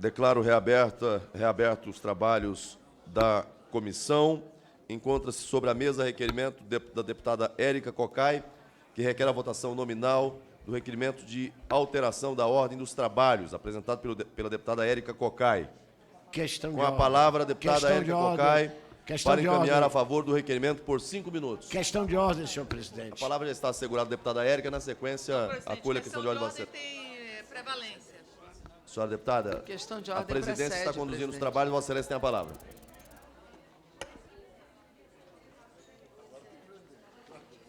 Declaro reaberto os trabalhos da comissão. Encontra-se sobre a mesa requerimento da deputada Érica Cocai, que requer a votação nominal do requerimento de alteração da ordem dos trabalhos, apresentado pela deputada Érica Cocai. Com a palavra, a deputada Érica Cocai, para encaminhar a favor do requerimento por 5 minutos. Questão de ordem, senhor presidente. A palavra já está assegurada, deputada Érica. Na sequência, acolha a questão de ordem. Tem prevalência. Senhora deputada, Questão de ordem a presidência precede, está conduzindo os presidente. trabalhos. Vossa Excelência tem a palavra.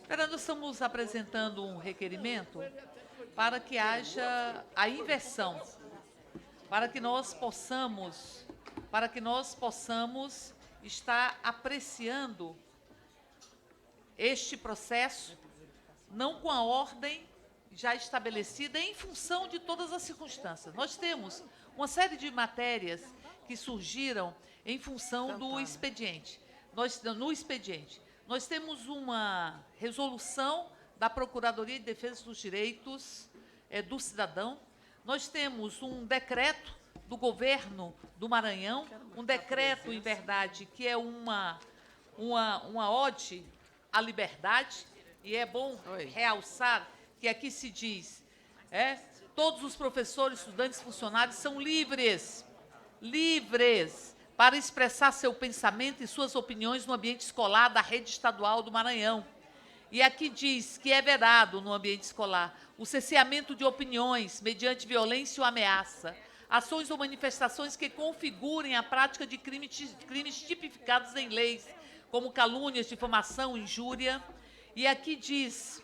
Nós estamos apresentando um requerimento para que haja a inversão, para que nós possamos estar apreciando este processo, não com a ordem já estabelecida em função de todas as circunstâncias. Nós temos uma série de matérias que surgiram em função do expediente. Nós temos uma resolução da Procuradoria de Defesa dos Direitos do Cidadão, nós temos um decreto do governo do Maranhão, um decreto, em verdade, que é uma ode à liberdade, e é bom realçar que aqui se diz, todos os professores, estudantes, funcionários são livres para expressar seu pensamento e suas opiniões no ambiente escolar da rede estadual do Maranhão. E aqui diz que é vedado no ambiente escolar o cerceamento de opiniões mediante violência ou ameaça, ações ou manifestações que configurem a prática de crimes tipificados em leis, como calúnias, difamação, injúria. E aqui diz,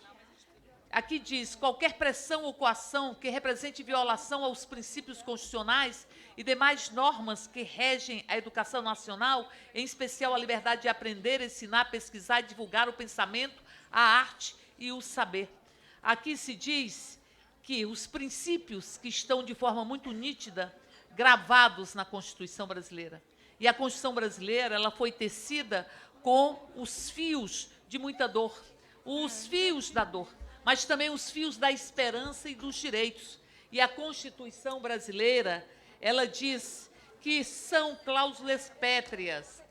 qualquer pressão ou coação que represente violação aos princípios constitucionais e demais normas que regem a educação nacional, em especial a liberdade de aprender, ensinar, pesquisar e divulgar o pensamento, a arte e o saber. Aqui se diz que os princípios que estão de forma muito nítida gravados na Constituição brasileira. E a Constituição brasileira, ela foi tecida com os fios de muita dor, os fios da dor, mas também os fios da esperança e dos direitos. E a Constituição brasileira, ela diz que são cláusulas pétreas,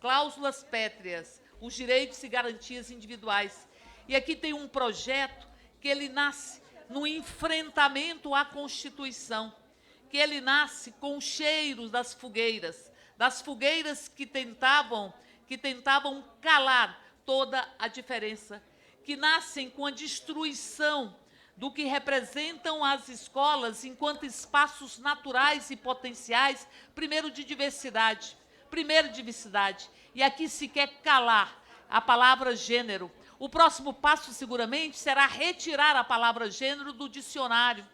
os direitos e garantias individuais. E aqui tem um projeto que ele nasce no enfrentamento à Constituição, que ele nasce com o cheiro das fogueiras que tentavam calar toda a diferença, que nascem com a destruição do que representam as escolas enquanto espaços naturais e potenciais, primeiro de diversidade. E aqui se quer calar a palavra gênero. O próximo passo, seguramente, será retirar a palavra gênero do dicionário.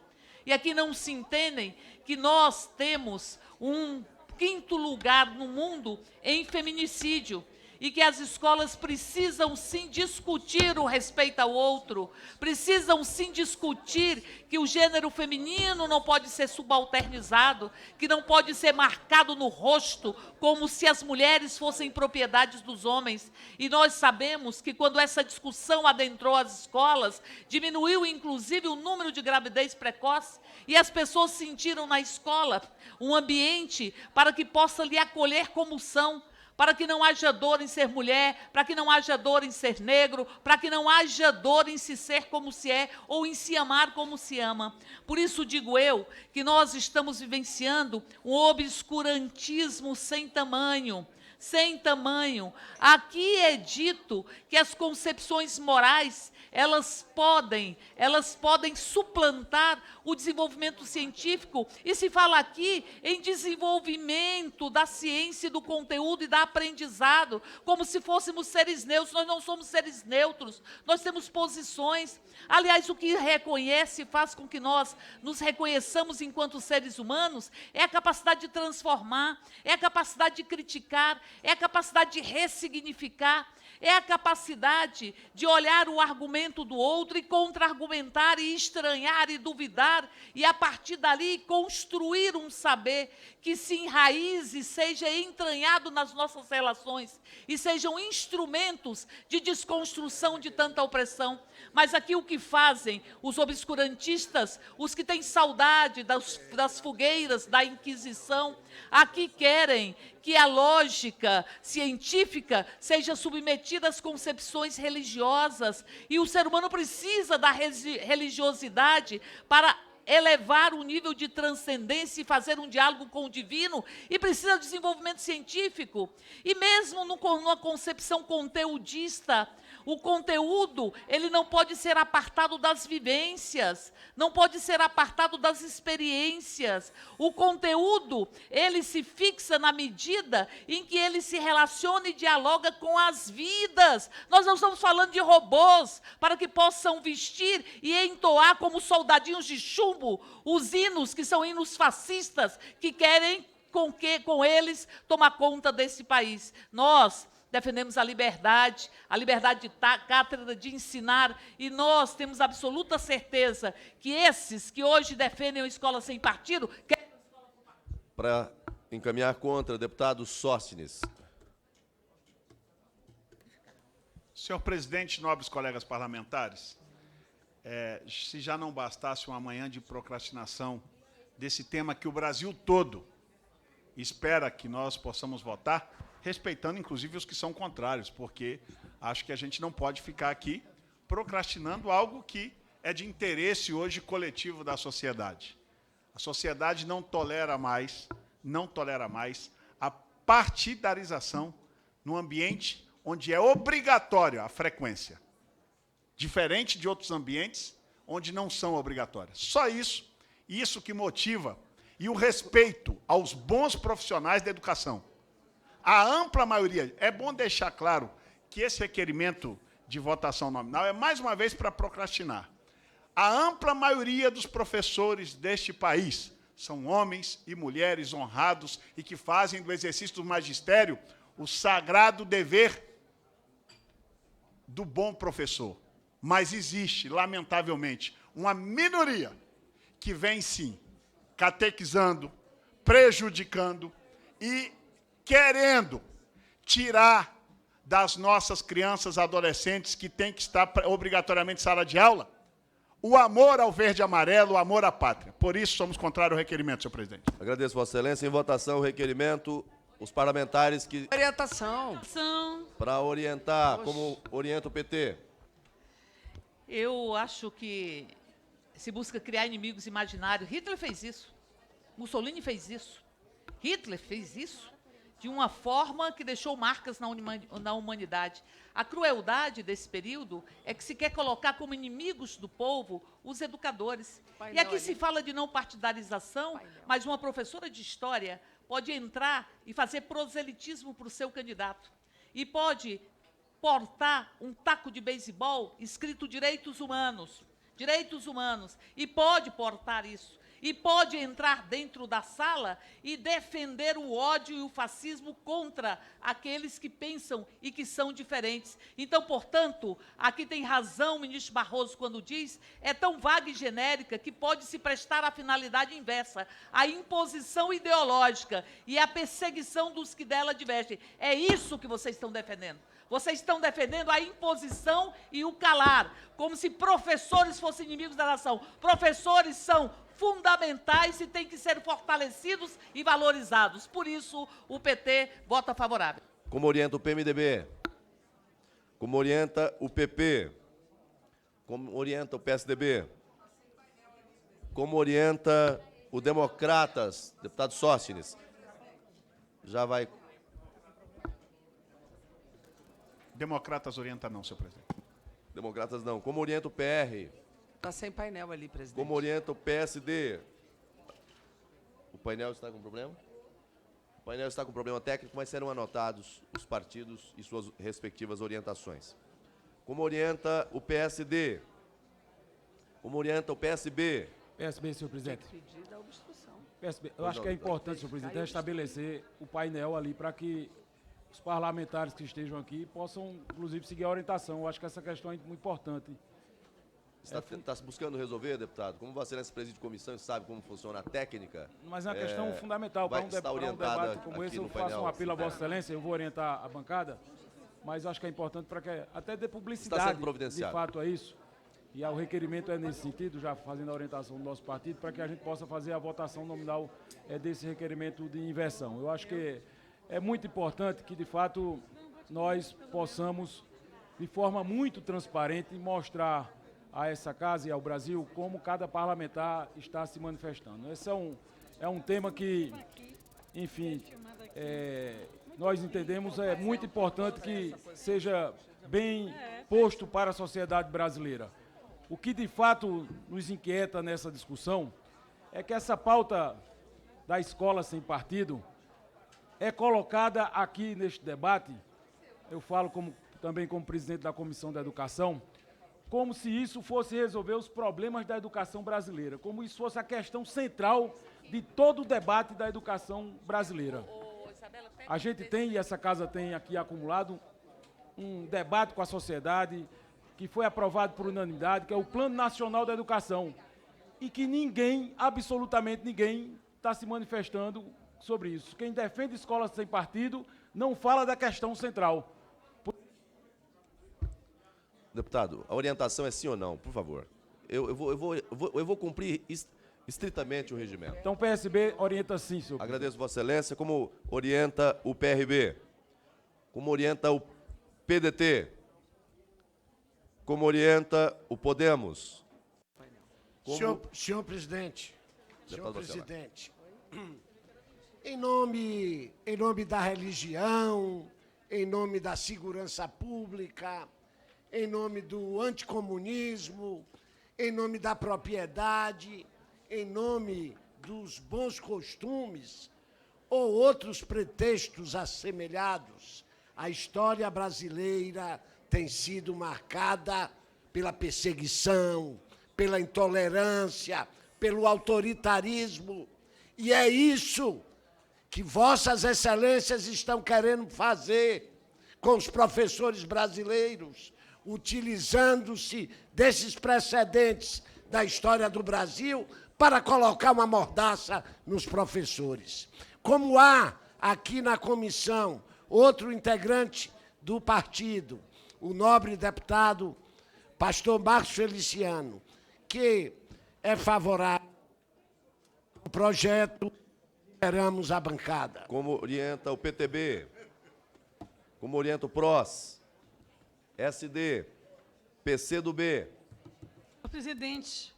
E aqui não se entendem que nós temos um 5º lugar no mundo em feminicídio, e que as escolas precisam, sim, discutir o respeito ao outro, precisam, sim, discutir que o gênero feminino não pode ser subalternizado, que não pode ser marcado no rosto, como se as mulheres fossem propriedades dos homens. E nós sabemos que, quando essa discussão adentrou as escolas, diminuiu, inclusive, o número de gravidez precoce, e as pessoas sentiram na escola um ambiente para que possa lhe acolher como são, para que não haja dor em ser mulher, para que não haja dor em ser negro, para que não haja dor em se ser como se é, ou em se amar como se ama. Por isso digo eu que nós estamos vivenciando um obscurantismo sem tamanho. Aqui é dito que as concepções morais, elas podem suplantar o desenvolvimento científico, e se fala aqui em desenvolvimento da ciência, do conteúdo e da aprendizado, como se fôssemos seres neutros. Nós não somos seres neutros, nós temos posições. Aliás, o que reconhece e faz com que nós nos reconheçamos enquanto seres humanos é a capacidade de transformar, é a capacidade de criticar, é a capacidade de ressignificar, é a capacidade de olhar o argumento do outro e contra-argumentar e estranhar e duvidar e, a partir dali, construir um saber que se enraize, seja entranhado nas nossas relações e sejam instrumentos de desconstrução de tanta opressão. Mas aqui o que fazem os obscurantistas, os que têm saudade das fogueiras da Inquisição, aqui querem que a lógica científica seja submetida às concepções religiosas, e o ser humano precisa da religiosidade para elevar o nível de transcendência e fazer um diálogo com o divino, e precisa de desenvolvimento científico. E mesmo numa concepção conteudista, o conteúdo, ele não pode ser apartado das vivências, não pode ser apartado das experiências. O conteúdo, ele se fixa na medida em que ele se relaciona e dialoga com as vidas. Nós não estamos falando de robôs para que possam vestir e entoar como soldadinhos de chumbo os hinos, que são hinos fascistas, que querem com eles tomar conta desse país. Nós defendemos a liberdade de cátedra, de ensinar, e nós temos absoluta certeza que esses que hoje defendem a escola sem partido... Para encaminhar contra, deputado Sócines. Senhor presidente, nobres colegas parlamentares, se já não bastasse uma manhã de procrastinação desse tema que o Brasil todo espera que nós possamos votar, respeitando, inclusive, os que são contrários, porque acho que a gente não pode ficar aqui procrastinando algo que é de interesse hoje coletivo da sociedade. A sociedade não tolera mais a partidarização no ambiente onde é obrigatória a frequência, diferente de outros ambientes onde não são obrigatórias. Só isso que motiva, e o respeito aos bons profissionais da educação. A ampla maioria, é bom deixar claro que esse requerimento de votação nominal é, mais uma vez, para procrastinar. A ampla maioria dos professores deste país são homens e mulheres honrados e que fazem do exercício do magistério o sagrado dever do bom professor. Mas existe, lamentavelmente, uma minoria que vem, sim, catequizando, prejudicando e querendo tirar das nossas crianças e adolescentes, que têm que estar obrigatoriamente em sala de aula, o amor ao verde e amarelo, o amor à pátria. Por isso, somos contrários ao requerimento, senhor presidente. Agradeço, Vossa Excelência. Em votação, o requerimento. Os parlamentares que... Orientação. Para orientar, como orienta o PT. Eu acho que se busca criar inimigos imaginários. Hitler fez isso. Mussolini fez isso. Hitler fez isso de uma forma que deixou marcas na humanidade. A crueldade desse período é que se quer colocar como inimigos do povo os educadores. E aqui se fala de não partidarização, mas uma professora de história pode entrar e fazer proselitismo para o seu candidato. E pode portar um taco de beisebol escrito direitos humanos, e pode portar isso. E pode entrar dentro da sala e defender o ódio e o fascismo contra aqueles que pensam e que são diferentes. Então, portanto, aqui tem razão o ministro Barroso quando diz, é tão vaga e genérica que pode se prestar à finalidade inversa, a imposição ideológica e a perseguição dos que dela divergem. É isso que vocês estão defendendo. Vocês estão defendendo a imposição e o calar, como se professores fossem inimigos da nação. Professores são fundamentais e têm que ser fortalecidos e valorizados. Por isso, o PT vota favorável. Como orienta o PMDB? Como orienta o PP? Como orienta o PSDB? Como orienta o Democratas? Deputado Sócines. Já vai... Democratas orienta não, senhor presidente. Democratas não. Como orienta o PR? Está sem painel ali, presidente. Como orienta o PSD? O painel está com problema? O painel está com problema técnico, mas serão anotados os partidos e suas respectivas orientações. Como orienta o PSD? Como orienta o PSB? PSB, senhor presidente. Pedida a obstrução. PSB. Eu acho que é importante, senhor presidente, estabelecer o painel ali para que os parlamentares que estejam aqui possam, inclusive, seguir a orientação. Eu acho que essa questão é muito importante. Está buscando resolver, deputado? Como Vossa Excelência preside comissão e sabe como funciona a técnica? Mas é uma questão fundamental. Para um debate como esse, eu faço um apelo a Vossa Excelência, eu vou orientar a bancada, mas eu acho que é importante para que até dê publicidade, de fato, a isso. E o requerimento é nesse sentido, já fazendo a orientação do nosso partido, para que a gente possa fazer a votação nominal desse requerimento de inversão. Eu acho que é muito importante que, de fato, nós possamos, de forma muito transparente, mostrar a essa casa e ao Brasil como cada parlamentar está se manifestando. Esse é um tema que, enfim, nós entendemos muito importante que seja bem posto para a sociedade brasileira. O que, de fato, nos inquieta nessa discussão é que essa pauta da escola sem partido é colocada aqui neste debate, eu falo também como presidente da Comissão da Educação, como se isso fosse resolver os problemas da educação brasileira, como isso fosse a questão central de todo o debate da educação brasileira. A gente tem, e essa casa tem aqui acumulado, um debate com a sociedade que foi aprovado por unanimidade, que é o Plano Nacional da Educação, e que ninguém, absolutamente ninguém, está se manifestando sobre isso. Quem defende escolas sem partido não fala da questão central. Deputado, a orientação é sim ou não, por favor. Eu vou cumprir estritamente o regimento. Então o PSB orienta sim, senhor. Agradeço Vossa Excelência. Como orienta o PRB? Como orienta o PDT? Como orienta o Podemos? Senhor presidente, em nome da religião, em nome da segurança pública, em nome do anticomunismo, em nome da propriedade, em nome dos bons costumes ou outros pretextos assemelhados, a história brasileira tem sido marcada pela perseguição, pela intolerância, pelo autoritarismo. E é isso que Vossas Excelências estão querendo fazer com os professores brasileiros, utilizando-se desses precedentes da história do Brasil para colocar uma mordaça nos professores. Como há aqui na comissão outro integrante do partido, o nobre deputado pastor Marcos Feliciano, que é favorável ao projeto, esperamos a bancada. Como orienta o PTB? Como orienta o PROS? SD? PCdoB? Senhor presidente,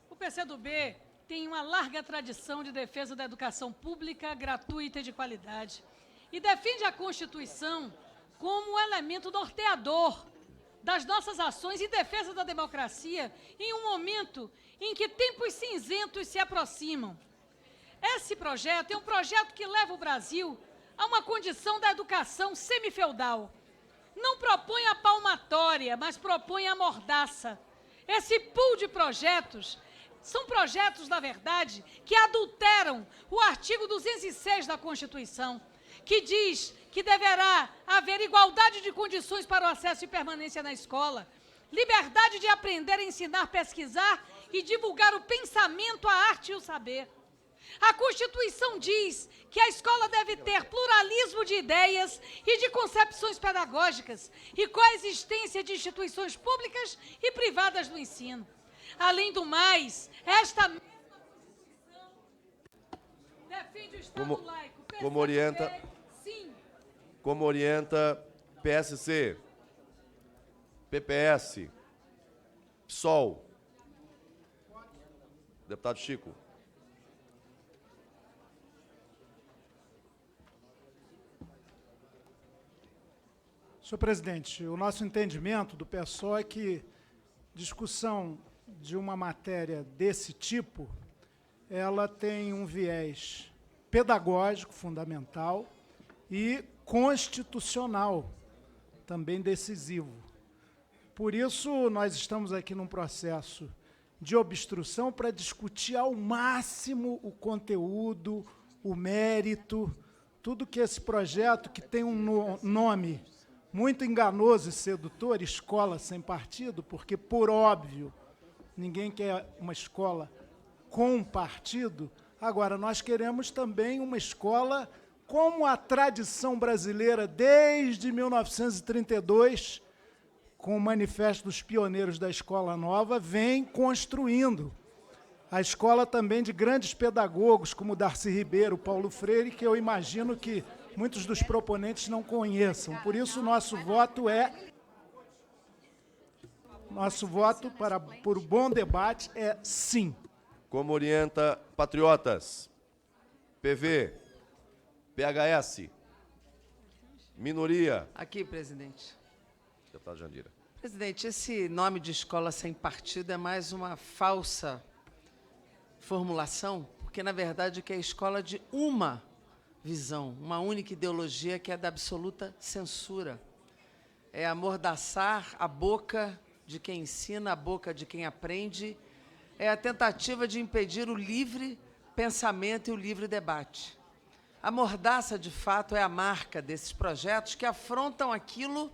o PCdoB tem uma larga tradição de defesa da educação pública, gratuita e de qualidade. E defende a Constituição como um elemento norteador das nossas ações em defesa da democracia em um momento em que tempos cinzentos se aproximam. Esse projeto é um projeto que leva o Brasil a uma condição da educação semifeudal. Não propõe a palmatória, mas propõe a mordaça. Esse pool de projetos são projetos, na verdade, que adulteram o artigo 206 da Constituição, que diz que deverá haver igualdade de condições para o acesso e permanência na escola, liberdade de aprender, ensinar, pesquisar e divulgar o pensamento, a arte e o saber. A Constituição diz que a escola deve ter pluralismo de ideias e de concepções pedagógicas e coexistência de instituições públicas e privadas do ensino. Além do mais, esta mesma Constituição defende o Estado laico. Como orienta? Sim. Como orienta PSC, PPS, PSOL? Deputado Chico. Senhor presidente, o nosso entendimento do PSOL é que discussão de uma matéria desse tipo, ela tem um viés pedagógico fundamental e constitucional também decisivo. Por isso, nós estamos aqui num processo de obstrução para discutir ao máximo o conteúdo, o mérito tudo que esse projeto, que tem um nome muito enganoso e sedutor, Escola Sem Partido, porque, por óbvio, ninguém quer uma escola com partido. Agora, nós queremos também uma escola como a tradição brasileira, desde 1932, com o Manifesto dos Pioneiros da Escola Nova, vem construindo. A escola também de grandes pedagogos, como Darcy Ribeiro, Paulo Freire, que eu imagino que muitos dos proponentes não conheçam. Por isso, nosso voto por bom debate é sim. Como orienta patriotas? PV, PHS, minoria. Aqui, presidente. Deputado Jandira. Presidente, esse nome de escola sem partido é mais uma falsa formulação, porque, na verdade, que é a escola de uma visão, uma única ideologia, que é da absoluta censura. É amordaçar a boca de quem ensina, a boca de quem aprende, é a tentativa de impedir o livre pensamento e o livre debate. A mordaça, de fato, é a marca desses projetos que afrontam aquilo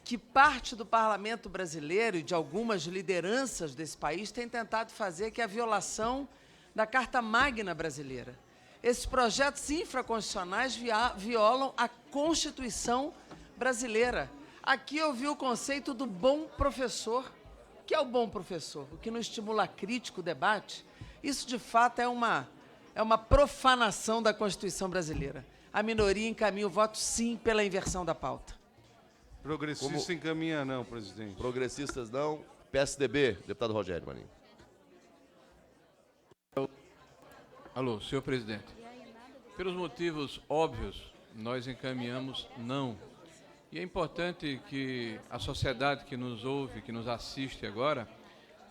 que parte do parlamento brasileiro e de algumas lideranças desse país têm tentado fazer, que é a violação da Carta Magna brasileira. Esses projetos infraconstitucionais violam a Constituição brasileira. Aqui eu vi o conceito do bom professor. O que é o bom professor? O que não estimula a crítica, o debate? Isso, de fato, é uma profanação da Constituição brasileira. A minoria encaminha o voto, sim, pela inversão da pauta. Progressista encaminha não, presidente. Progressistas não. PSDB, deputado Rogério Marinho. Alô, senhor presidente. Pelos motivos óbvios, nós encaminhamos não. E é importante que a sociedade que nos ouve, que nos assiste agora,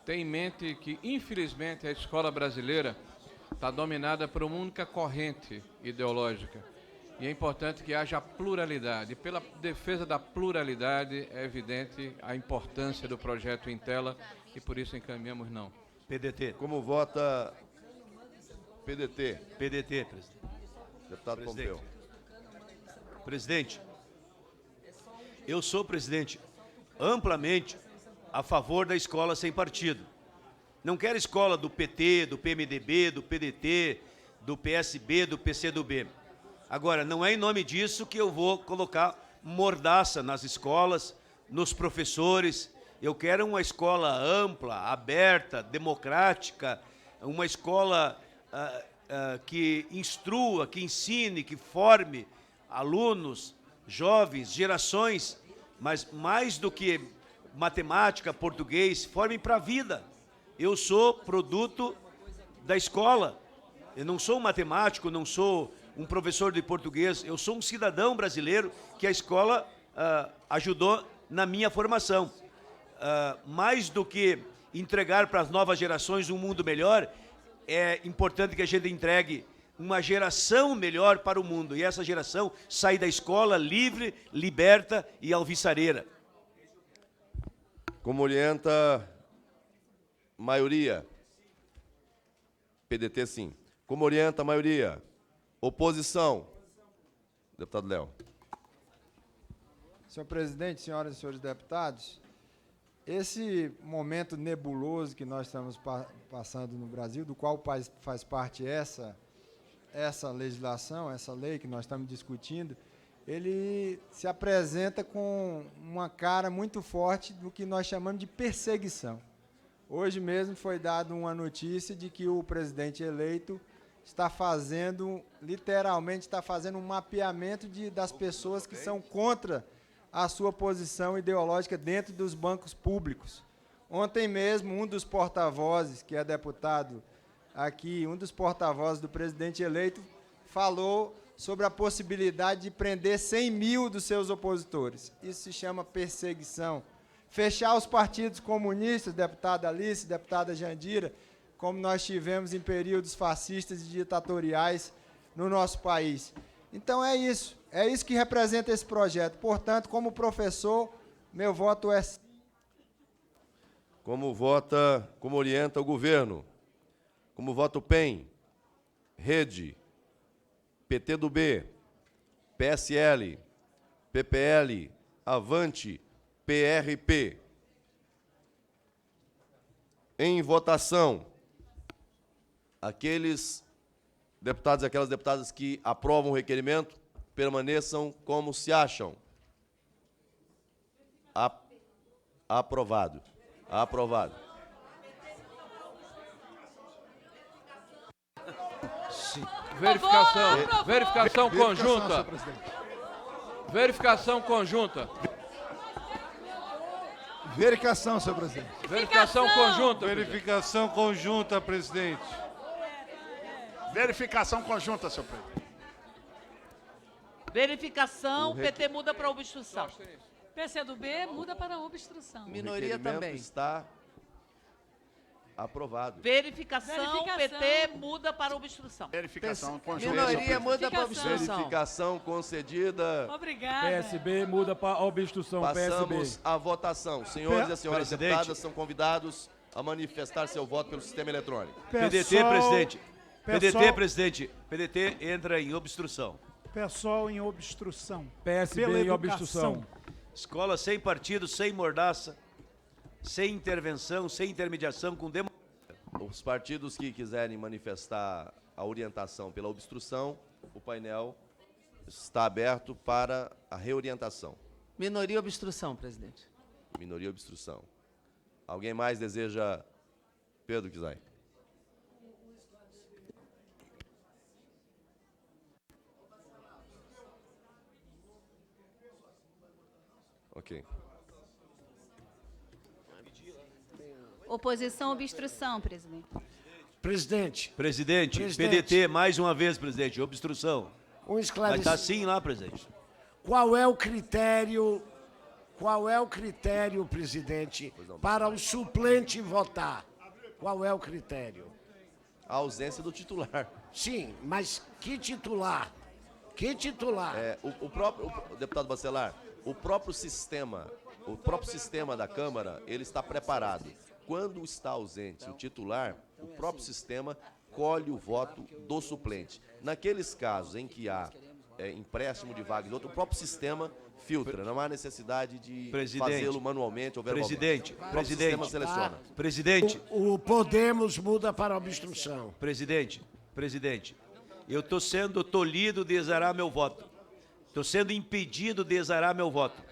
tenha em mente que, infelizmente, a escola brasileira está dominada por uma única corrente ideológica. E é importante que haja pluralidade. E pela defesa da pluralidade, é evidente a importância do projeto Intela, e por isso encaminhamos não. PDT. Como vota PDT? PDT, presidente. Deputado Pompeu. Presidente, eu sou, presidente, amplamente a favor da escola sem partido. Não quero escola do PT, do PMDB, do PDT, do PSB, do PCdoB. Agora, não é em nome disso que eu vou colocar mordaça nas escolas, nos professores. Eu quero uma escola ampla, aberta, democrática, uma escola que instrua, que ensine, que forme alunos, jovens, gerações, mas mais do que matemática, português, formem para a vida. Eu sou produto da escola. Eu não sou um matemático, não sou um professor de português, eu sou um cidadão brasileiro que a escola ajudou na minha formação. Mais do que entregar para as novas gerações um mundo melhor, é importante que a gente entregue uma geração melhor para o mundo. E essa geração sai da escola livre, liberta e alvissareira. Como orienta maioria? PDT, sim. Como orienta a maioria? Oposição? Deputado Léo. Senhor presidente, senhoras e senhores deputados, esse momento nebuloso que nós estamos passando no Brasil, do qual faz parte essa legislação, essa lei que nós estamos discutindo, ele se apresenta com uma cara muito forte do que nós chamamos de perseguição. Hoje mesmo foi dada uma notícia de que o presidente eleito está fazendo, literalmente, está fazendo um mapeamento das pessoas que são contra a sua posição ideológica dentro dos bancos públicos. Ontem mesmo, um dos porta-vozes, que é deputado aqui, um dos porta-vozes do presidente eleito, falou sobre a possibilidade de prender 100 mil dos seus opositores. Isso se chama perseguição. Fechar os partidos comunistas, deputada Alice, deputada Jandira, como nós tivemos em períodos fascistas e ditatoriais no nosso país. Então é isso que representa esse projeto. Portanto, como professor, meu voto é sim. Como orienta o governo? Como vota o PEN? Rede? PT do B? PSL, PPL, Avante, PRP. Em votação, aqueles deputados e aquelas deputadas que aprovam o requerimento, permaneçam como se acham. Aprovado. Aprovado. Verificação. Verificação conjunta. Verificação conjunta. Verificação, senhor presidente. Verificação conjunta. Verificação conjunta, presidente. Verificação conjunta, senhor presidente. Verificação, PT muda para obstrução. PCdoB muda para obstrução. Minoria também. Está aprovado. Verificação, PT muda para obstrução. Verificação conjunta. Minoria muda para obstrução. Verificação concedida. Obrigada. PSB muda para obstrução. Passamos PSB. à votação. Senhores e senhoras Presidente. deputadas são convidados a manifestar seu voto pelo sistema eletrônico. PDT, presidente. PDT, presidente. PDT entra em obstrução. PSOL em obstrução. PSB Pela em educação. obstrução. Escola sem partido, sem mordaça, sem intervenção, sem intermediação, com democracia. Os partidos que quiserem manifestar a orientação pela obstrução, o painel está aberto para a reorientação. Minoria obstrução, presidente. Minoria obstrução. Alguém mais deseja? Pedro Kizai. Ok. Oposição, obstrução, presidente. Presidente. Presidente, PDT, mais uma vez, presidente, obstrução. Um Mas está esclarecimento. sim lá, presidente. Qual é o critério, presidente, para o suplente votar? Qual é o critério? A ausência do titular. Sim, mas que titular? Que titular? O próprio deputado Bacelar, o próprio sistema da Câmara, ele está preparado. Quando está ausente o titular, o próprio sistema colhe o voto do suplente. Naqueles casos em que há empréstimo de vaga de outro, o próprio sistema filtra. Não há necessidade de fazê-lo manualmente ou verbalmente. Presidente, o próprio sistema seleciona. Presidente. O Podemos muda para obstrução. Presidente, eu estou sendo tolhido de exarar meu voto. Estou sendo impedido de exarar meu voto.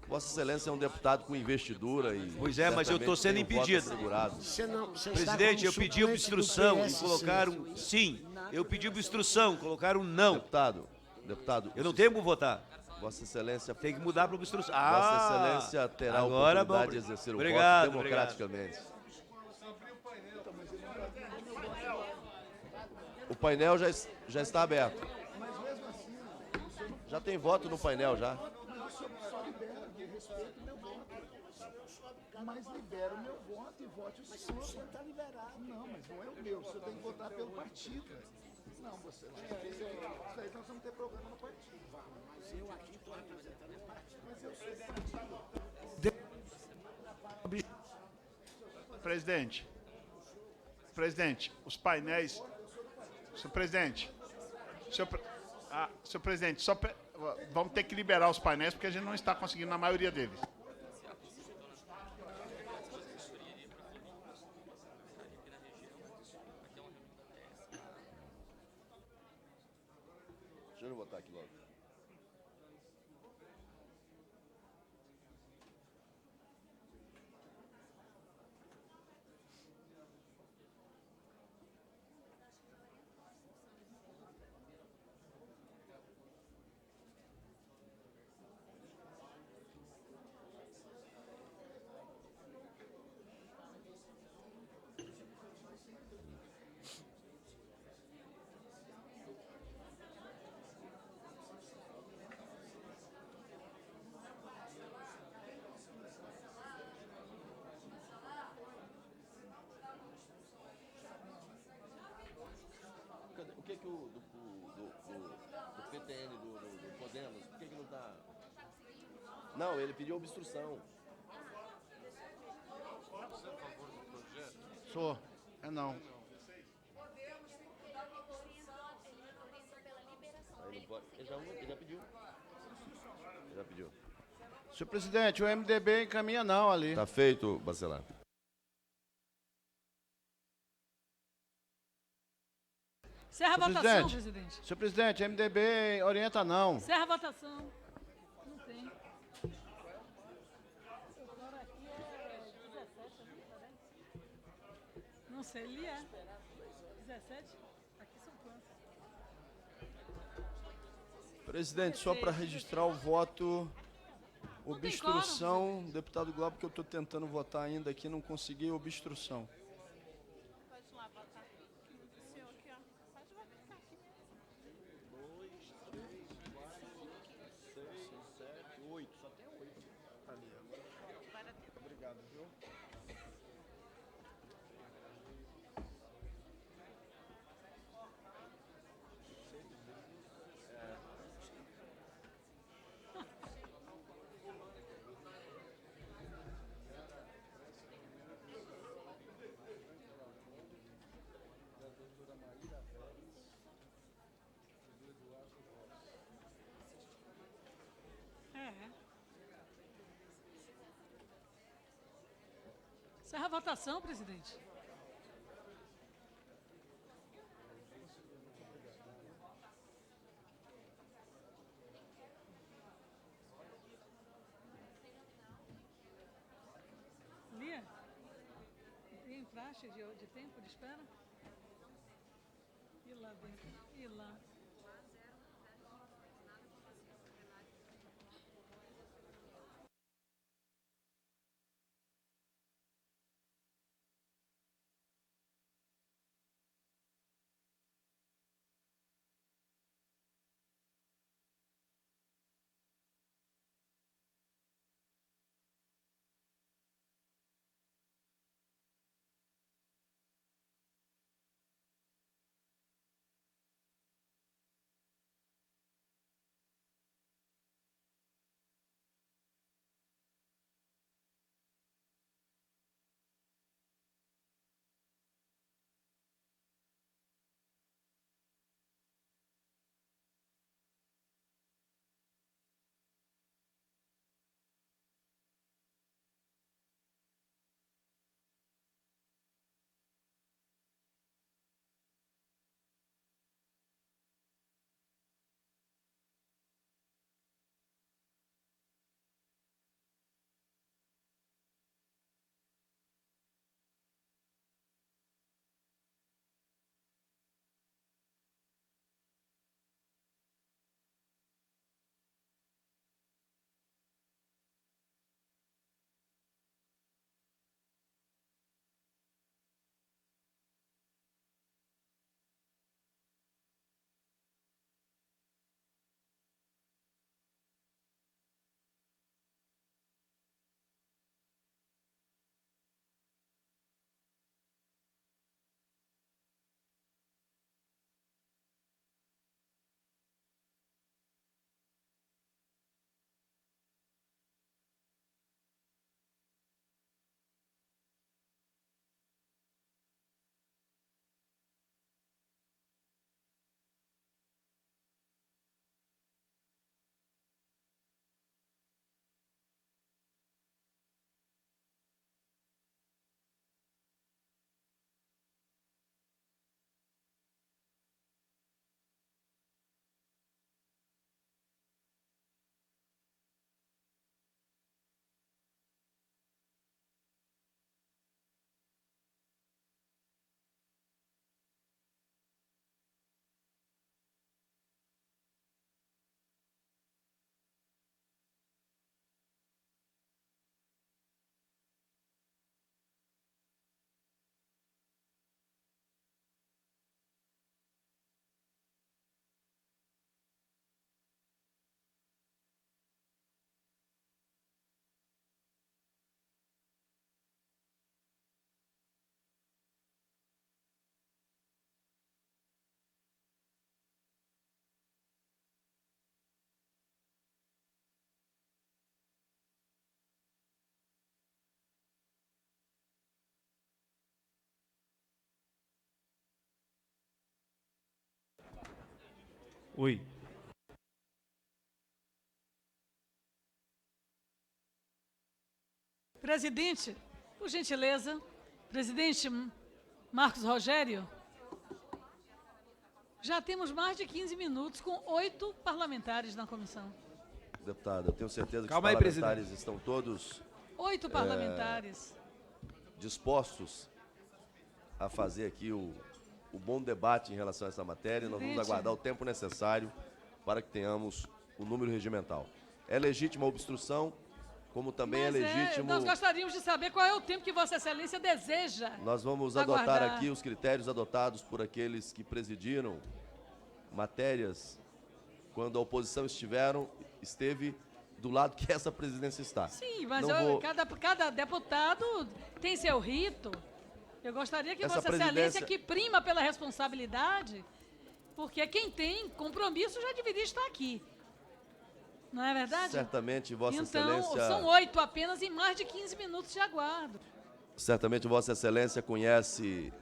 Vossa Excelência é um deputado com investidura e... Pois é, mas eu estou sendo impedido. Presidente, eu pedi obstrução e colocaram sim. Eu pedi obstrução, colocaram não. Deputado. Eu não tenho como votar. Vossa Excelência... Tem que mudar para obstrução. Vossa Excelência terá agora a oportunidade de exercer o voto democraticamente. O painel já está aberto. Já tem voto no painel, já. Mas libera o meu voto e vote o senhor. Mas o senhor está liberado. Não, mas não é o meu. O senhor tem que votar pelo partido. Não, você lá. Isso aí nós vamos ter problema no partido. Mas eu aqui estou representando o partido. Mas eu sei. Presidente, os painéis... Senhor presidente, senhor presidente, vamos ter que liberar os painéis porque a gente não está conseguindo na maioria deles. Deixa eu botar aqui logo. O que do PTN, do Podemos, por que não está... Não, ele pediu obstrução. Você é a favor do projeto? Sou. Não. Aí Ele já pediu. Já pediu. Senhor presidente, o MDB encaminha não ali. Tá feito, Bacelar. Encerra a votação, presidente. Senhor presidente, MDB orienta não. Encerra a votação. Não tem. Não sei, ele é. 17? Aqui são quantos? Presidente, só para registrar o voto, obstrução, deputado Glauber, porque eu estou tentando votar ainda aqui, não consegui, obstrução. Pode lá votar. O senhor aqui, ó. Pode votar aqui. 2, 3, 4, 5, 6, 7, 8. Só tem 8. Ali, agora. Obrigado, viu? Encerra a votação, presidente. Lia, tem faixa de tempo de espera? E lá dentro? E lá? Oi. Presidente, por gentileza, presidente Marcos Rogério, já temos mais de 15 minutos com 8 parlamentares na comissão. Deputada, eu tenho certeza que Calma os aí, parlamentares estão todos 8 parlamentares. dispostos a fazer aqui o bom debate em relação a essa matéria. Nós vamos aguardar o tempo necessário para que tenhamos o número regimental. É legítima a obstrução, como também é legítimo... Nós gostaríamos de saber qual é o tempo que Vossa Excelência deseja. Nós vamos aguardar. adotar aqui os critérios adotados por aqueles que presidiram matérias quando a oposição esteve do lado que essa presidência está. Sim, mas Não cada deputado tem seu rito. Eu gostaria que Essa Vossa Excelência, que prima pela responsabilidade, porque quem tem compromisso já deveria estar aqui. Não é verdade? Certamente, Vossa Então, Excelência... são 8 apenas em mais de 15 minutos de aguardo. Certamente Vossa Excelência conhece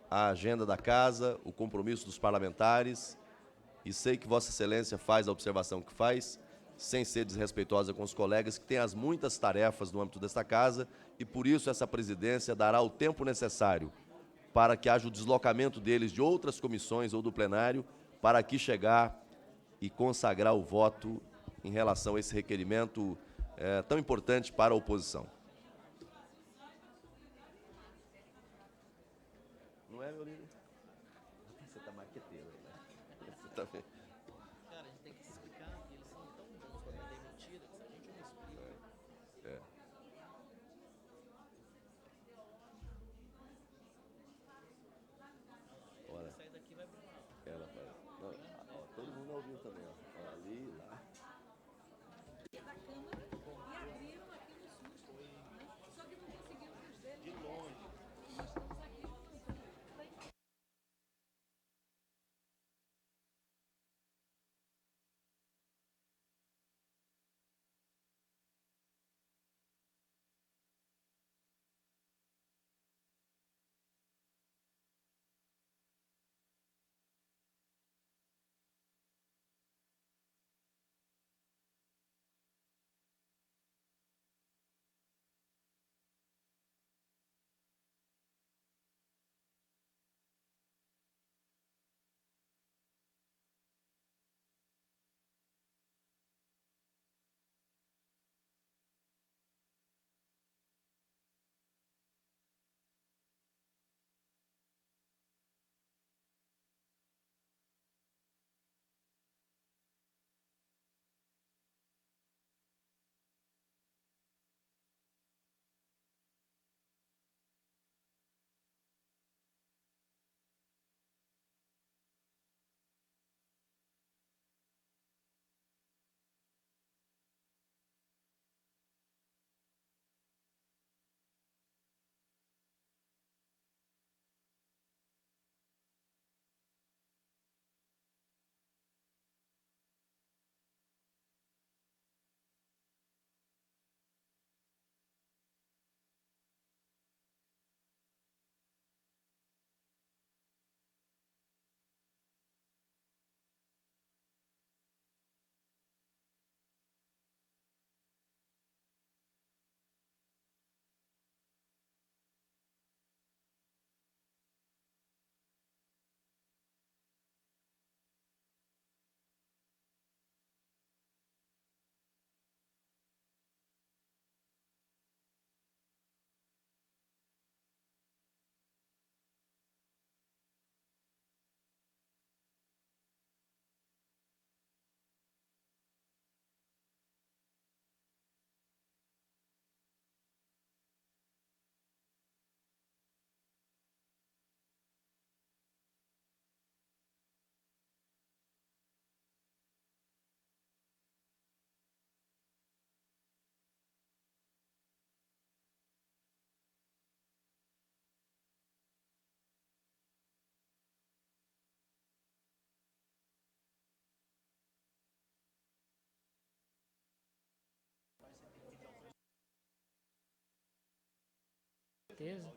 a agenda da casa, o compromisso dos parlamentares, e sei que Vossa Excelência faz a observação que faz, sem ser desrespeitosa com os colegas, que têm as muitas tarefas no âmbito desta casa, e por isso essa presidência dará o tempo necessário para que haja o deslocamento deles de outras comissões ou do plenário, para aqui chegar e consagrar o voto em relação a esse requerimento tão importante para a oposição. Não é, meu líder? Você tá marqueteiro, né? Você tá vendo? Cara, a gente tem que se explicar que eles são tão bons para vender mentira que se a gente não explica... É. Olha. Sair daqui vai pra lá. Ela vai. Não, ó, todo mundo ouviu também, ó. Ó, ali, lá. Da Câmara e abriram aqui no susto, né? Só que não conseguiram os deles. De longe. Nós estamos aqui avançando. Certeza.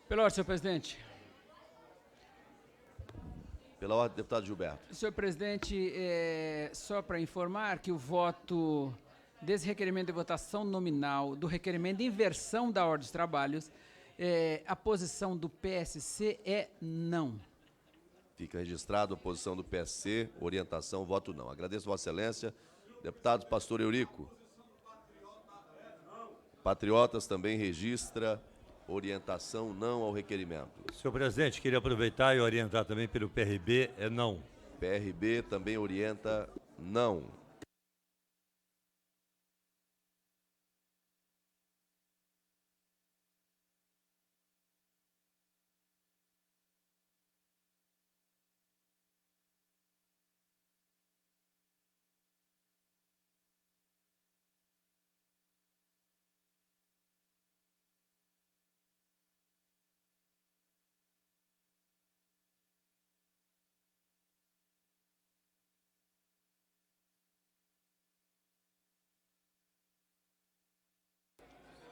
Pela ordem, senhor presidente. Pela ordem, deputado Gilberto. Senhor presidente, só para informar que o voto desse requerimento de votação nominal, do requerimento de inversão da ordem dos trabalhos, a posição do PSC é não. Fica registrado a posição do PSC, orientação, voto não. Agradeço, Vossa Excelência. Deputado Pastor Eurico. Patriotas também registra orientação não ao requerimento. Senhor presidente, queria aproveitar e orientar também pelo PRB, é não. PRB também orienta não.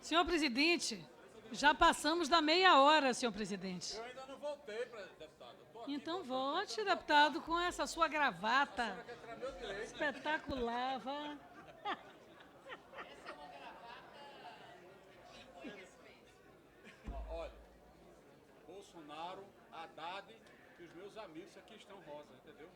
Senhor presidente, já passamos da meia hora, senhor presidente. Eu ainda não voltei, deputado. Então vote, deputado, com essa sua gravata. Espetacular, vá. Olha, Bolsonaro, Haddad e os meus amigos aqui estão rosa, entendeu?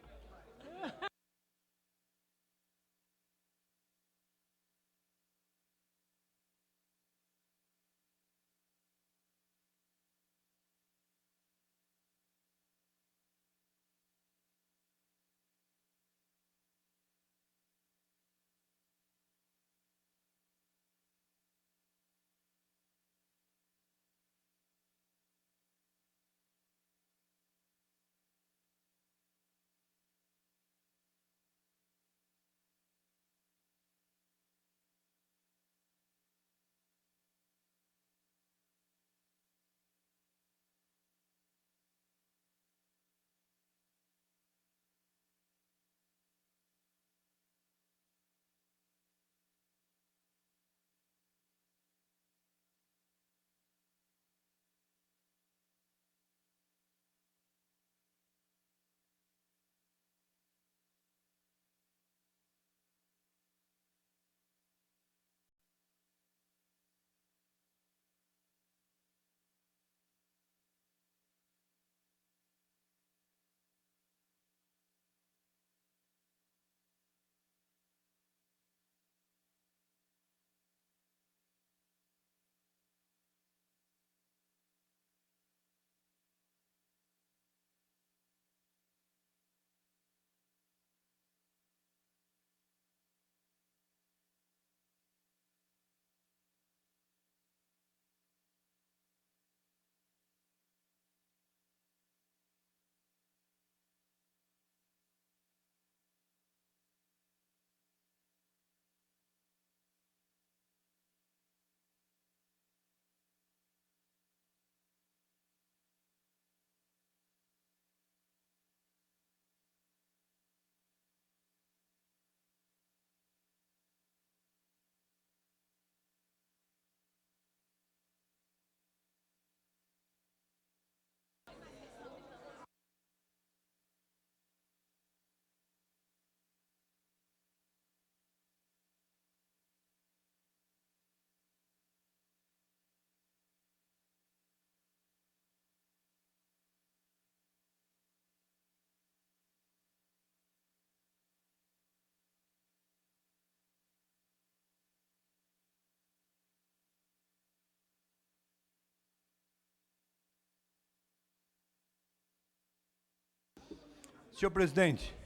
Senhor presidente,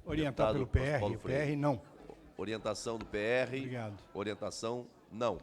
orientar pelo PR, o PR não. Orientação do PR. Obrigado. Orientação não.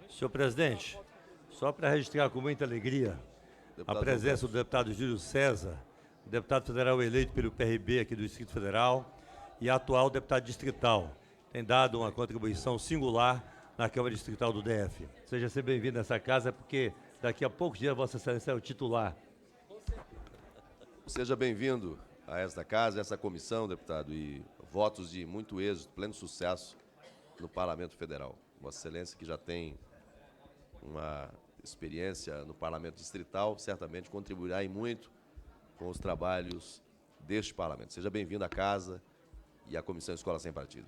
Senhor presidente, só para registrar com muita alegria a presença do deputado Júlio César, deputado federal eleito pelo PRB aqui do Distrito Federal e atual deputado distrital. Tem dado uma contribuição singular na Câmara Distrital do DF. Seja sempre bem-vindo nessa casa, porque daqui a poucos dias Vossa Excelência é o titular. Seja bem-vindo a esta casa, a essa comissão, deputado, e votos de muito êxito, pleno sucesso no Parlamento Federal. Vossa Excelência, que já tem uma experiência no Parlamento Distrital, certamente contribuirá e muito com os trabalhos deste Parlamento. Seja bem-vindo à casa e à Comissão Escola Sem Partido.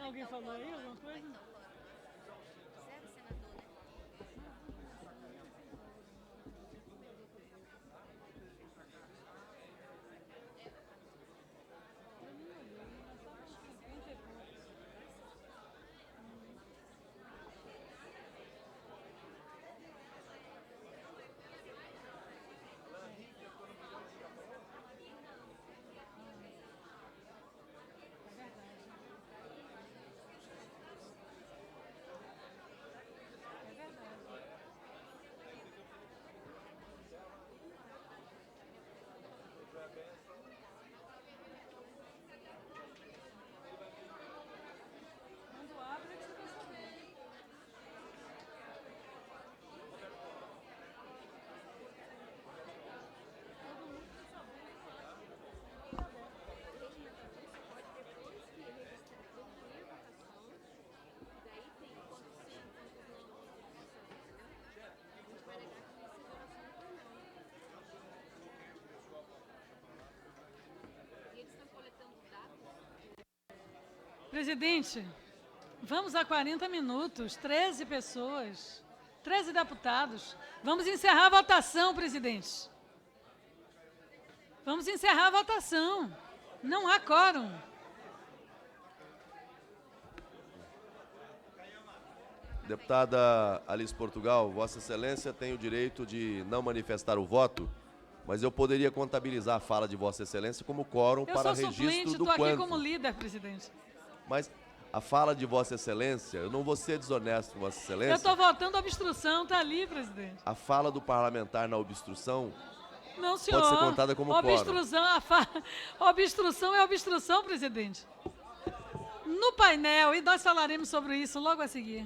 Alguém falou aí alguma coisa? Presidente, vamos a 40 minutos, 13 pessoas, 13 deputados. Vamos encerrar a votação, presidente. Vamos encerrar a votação. Não há quórum. Deputada Alice Portugal, Vossa Excelência tem o direito de não manifestar o voto, mas eu poderia contabilizar a fala de Vossa Excelência como quórum para registro do quanto. Eu sou suplente, estou aqui como líder, presidente. Mas a fala de Vossa Excelência, eu não vou ser desonesto com Vossa Excelência. Eu estou votando obstrução, está ali, presidente. A fala do parlamentar na obstrução não, senhor. Pode ser contada como obstrução, obstrução é obstrução, presidente. No painel, e nós falaremos sobre isso logo a seguir.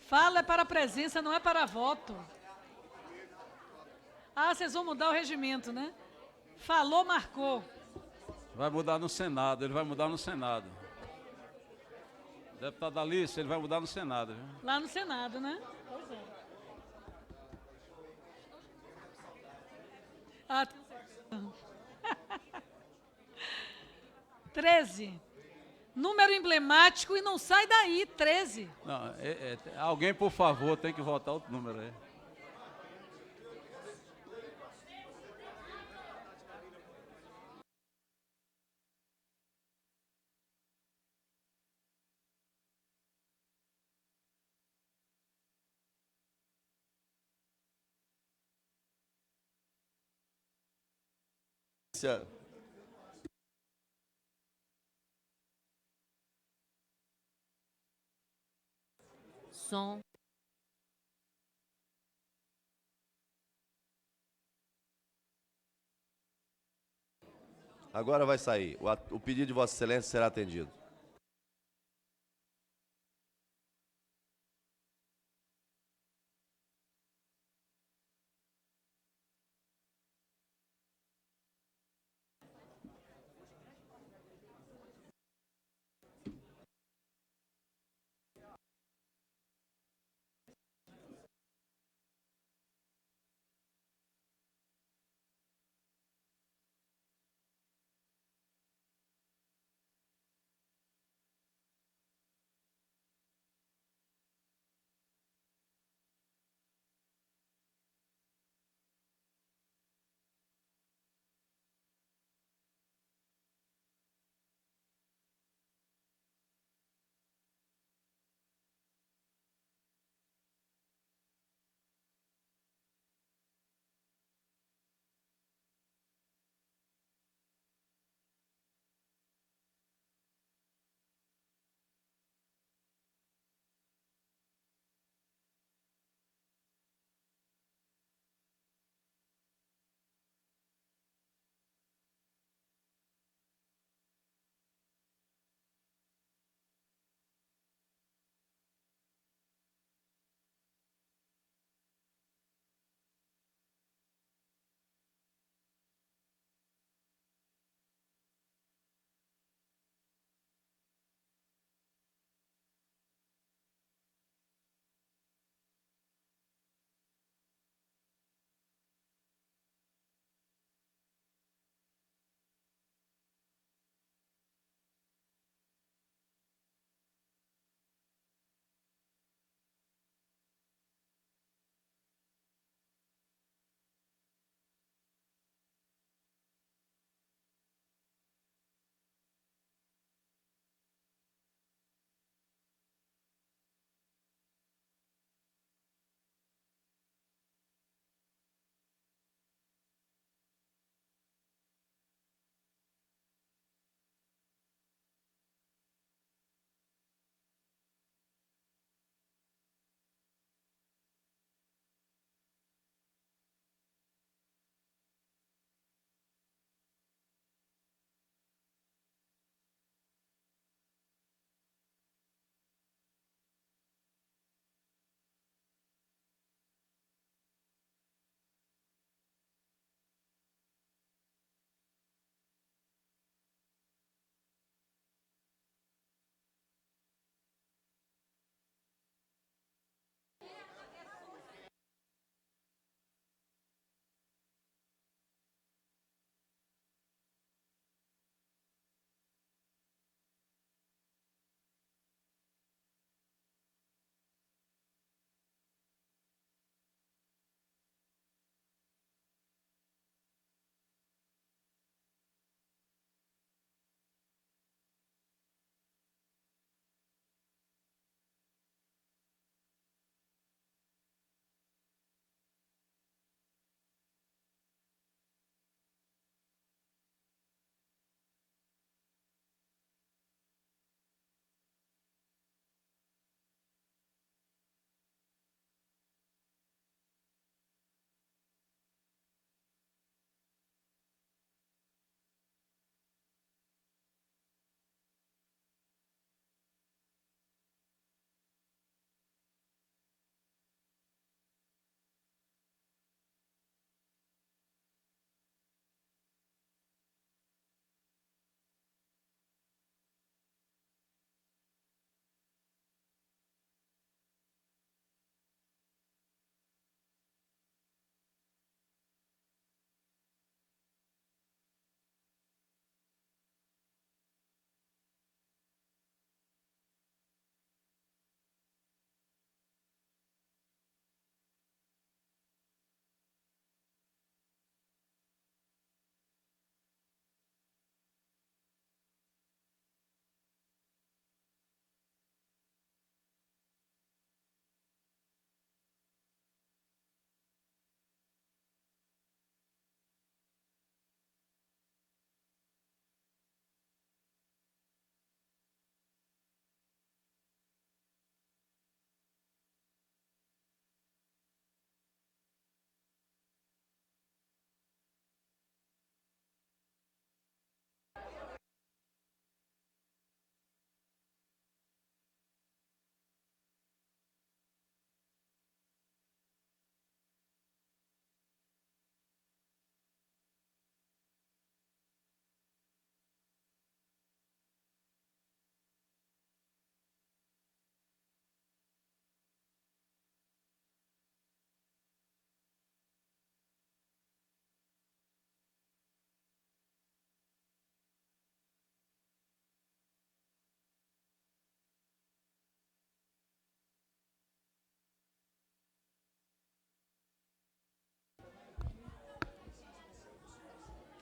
Fala é para presença, não é para voto. Ah, vocês vão mudar o regimento, né? Falou, marcou. Vai mudar no Senado, ele vai mudar no Senado. Deputado Alice, ele vai mudar no Senado. Viu? Lá no Senado, né? Pois é. Ah, 13. Número emblemático e não sai daí, 13. Não, alguém, por favor, tem que votar outro número aí. Som. Agora vai sair. O pedido de Vossa Excelência será atendido.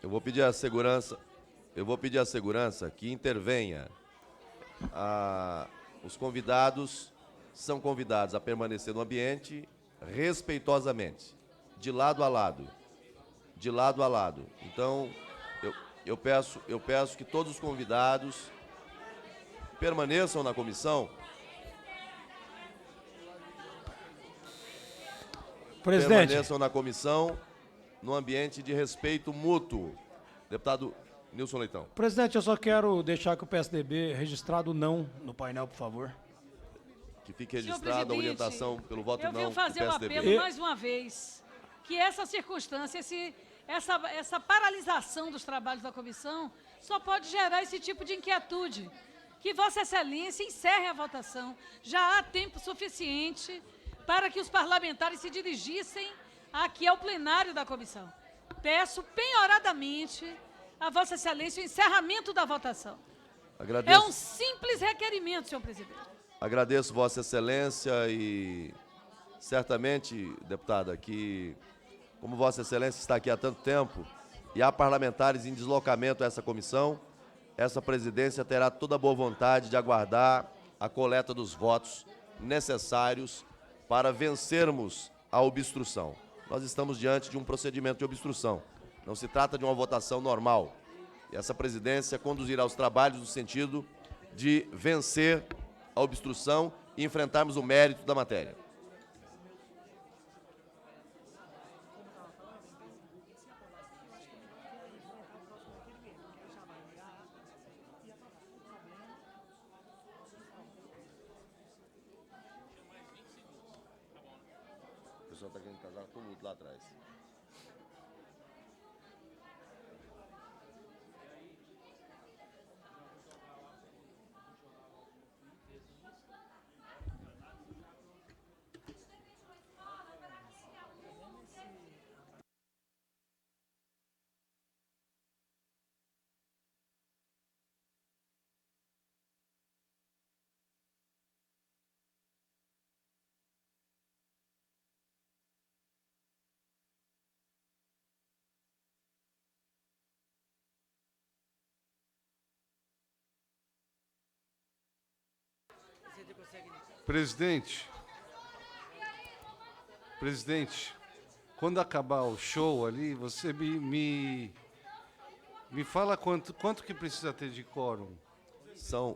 Eu vou pedir à segurança que intervenha. Os convidados são convidados a permanecer no ambiente respeitosamente, de lado a lado. De lado a lado. Então, eu peço que todos os convidados permaneçam na comissão. Presidente. Permaneçam na comissão no ambiente de respeito mútuo. Deputado Nilson Leitão. Presidente, eu só quero deixar que o PSDB registrado não no painel, por favor. Que fique registrada a orientação pelo voto não do PSDB. Eu venho fazer um apelo mais uma vez, que essa circunstância, essa paralisação dos trabalhos da comissão só pode gerar esse tipo de inquietude. Que Vossa Excelência encerre a votação. Já há tempo suficiente para que os parlamentares se dirigissem aqui ao plenário da comissão. Peço penhoradamente a Vossa Excelência o encerramento da votação. Agradeço. É um simples requerimento, senhor presidente. Agradeço Vossa Excelência e certamente, deputada, que como Vossa Excelência está aqui há tanto tempo e há parlamentares em deslocamento a essa comissão, essa presidência terá toda a boa vontade de aguardar a coleta dos votos necessários para vencermos a obstrução. Nós estamos diante de um procedimento de obstrução. Não se trata de uma votação normal. E essa presidência conduzirá os trabalhos no sentido de vencer a obstrução e enfrentarmos o mérito da matéria. O pessoal está querendo casar com muito lá atrás. Presidente, quando acabar o show ali, você me fala quanto que precisa ter de quórum.